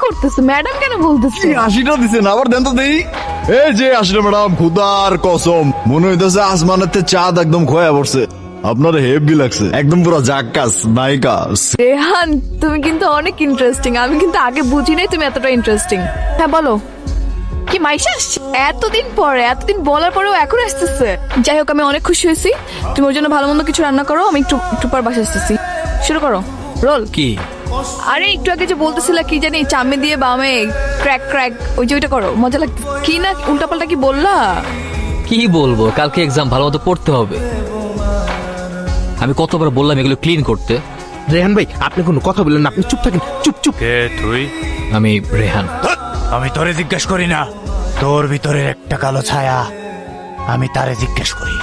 করতেছো? ম্যাডাম কেন বলতেছো? হাসিটা দিছেন আবার দেন তো দেই। এই যে আসলে ম্যাডাম, খুদার কসম মনে হইতেছে আসমানেতে চাঁদ একদম খোয়া পড়ছে। আপনার হেভি লাগছে, একদম পুরো জাক্কাস নায়িকা। রেহান, তুমি কিন্তু অনেক ইন্টারেস্টিং। আমি কিন্তু আগে বুঝি নাই তুমি এতটা ইন্টারেস্টিং। হ্যাঁ বলো, কি মাইশা আসছে? এতদিন পরে, এতদিন বলার পরেও এখন আসতেছে। যাই হোক, আমি অনেক খুশি হয়েছি। তুমি ওর জন্য ভালো মন্দ কিছু রান্না করো, আমি একটু একটু পর বাসা আসতেছি। শুরু করো। রোল কি? আরে একটু আগে যে বলতেছিলা কি জানি, চামে দিয়ে বামে ক্র্যাক ক্র্যাক, ওই যে ওইটা করো, মজা লাগবে। কি না উল্টাপাল্টা কি বললা? কি বলবো, কালকে এক্সাম, ভালো মতো পড়তে হবে। আমি কতবার বললাম এগুলো ক্লিন করতে। রেহান ভাই, আপনি কোনো কথা বললেন না, আপনি চুপ থাকেন, চুপ চুপ। কে তুই? আমি রেহান। আমি তোরে জিজ্ঞেস করি না, তোর ভিতরের একটা কালো ছায়া, আমি তারে জিজ্ঞেস করি।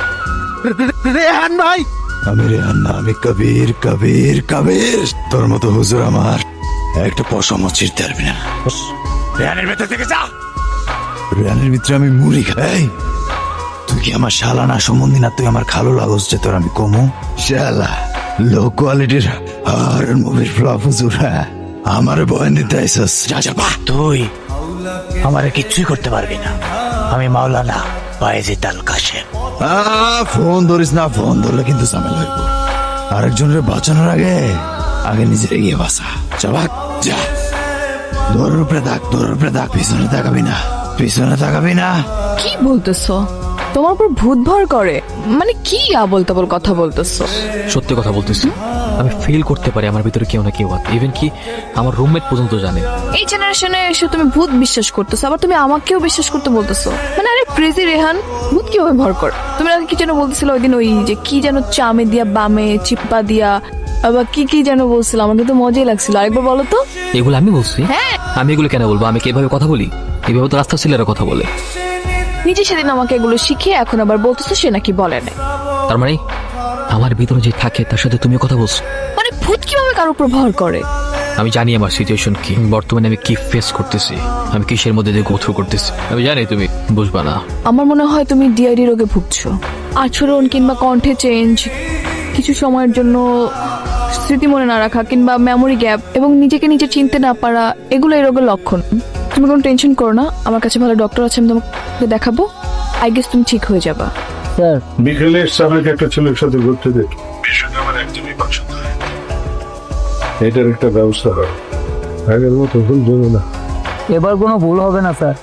রেহান ভাই, আমি রেহান না, আমি কবির কবির কবির। তোর মতো হুজুর আমার একটা পশমও ছিঁড়তে পারবি না। রেহানের ভেতর থেকে যা। রেহানের ভিতরে আমি মুড়ি খাই। তুই কি আমার শালা না সম্বন্ধী না? তুই আমার খালো লাগস যে তোর আমি কমু শালা লো কোয়ালিটির আর মুভির ফ্লপ হুজুর। হ্যাঁ, আমার ভয় নিতে আইসস। যা যা বাহ। তুই আমারে কিচ্ছুই করতে পারবি না। আমি মাওলানা বায়েজিদ আল কাশেম। ফোন ধরিস না, ফোন ধরলে কিন্তু ঝামেলা হইব। আরেকজনের বাঁচানোর আগে আগে নিজের এগিয়ে বাঁচা। চাবাক যা, দৌড়ের উপরে থাক, দৌড়ের উপরে থাক, পিছনে তাকাবি না, পিছনে তাকাবি না। কি বলতেছো? তোমার উপর ভূত ভর করে? মানে কি আবোল তাবোল কথা বলতেছো? সত্যি কথা বলতেছি, আমি ফিল করতে পারি আমার ভিতরে কেউ না কেউ আছে। ইভেন কি আমার রুমমেট পর্যন্ত জানে। এই জেনারেশনে এসে তুমি ভূত বিশ্বাস করতেছো, আবার তুমি আমাকেও বিশ্বাস করতে বলতেছো? মানে আরে ক্রেজি রেহান, ভূত কিভাবে ভর করে? তুমি আগে কি যেন বলতেছিল ওই দিন, ওই যে কি যেন চামে দিয়া বামে চিপ্পা দিয়া, আবার কি কি যেন বলছিল, আমার কিন্তু মজাই লাগছিল। আরেকবার বলো তো। এগুলো আমি বলছি? হ্যাঁ। আমি এগুলো কেন বলবো? আমি কি এভাবে কথা বলি? এভাবে তো রাস্তার ছেলেরা কথা বলে। নিজে সেদিন আমাকে এগুলো শিখিয়ে এখন আবার বলতেছো সে নাকি বলে নাই। তার মানে আমার ভিতরে যে থাকে তার সাথে তুমিও কথা বলছো? মানে ভূত কিভাবে কারো উপর ভর করে? আমি জানি আমার সিচুয়েশন কি, বর্তমানে আমি কি ফেস করতেছি, আমি কিসের মধ্যে দিয়ে গো থ্রু করতেছি। আমি জানি তুমি বুঝবা না। আমার মনে হয় তুমি ডিআইডি রোগে ভুগছো। আচরণ কিংবা কণ্ঠে চেঞ্জ, কিছু সময়ের জন্য স্মৃতি মনে না রাখা কিংবা মেমোরি গ্যাপ এবং নিজেকে নিজে চিনতে না পারা, এগুলো এই রোগের লক্ষণ। তুমি কোনো টেনশন করো না, আমার কাছে ভালো ডক্টর আছে, আমি তোমাকে দেখাবো। আই গেস তুমি ঠিক হয়ে যাবা। বিকেলে এসছে আমাকে একটা ছেলের সাথে ঘুরতে দেখি, বিষয়টা আমার একদমই পছন্দ হয়। এটার একটা ব্যবস্থা করো, আগের মতো ভুল বলো না। এবার কোনো ভুল হবে না স্যার।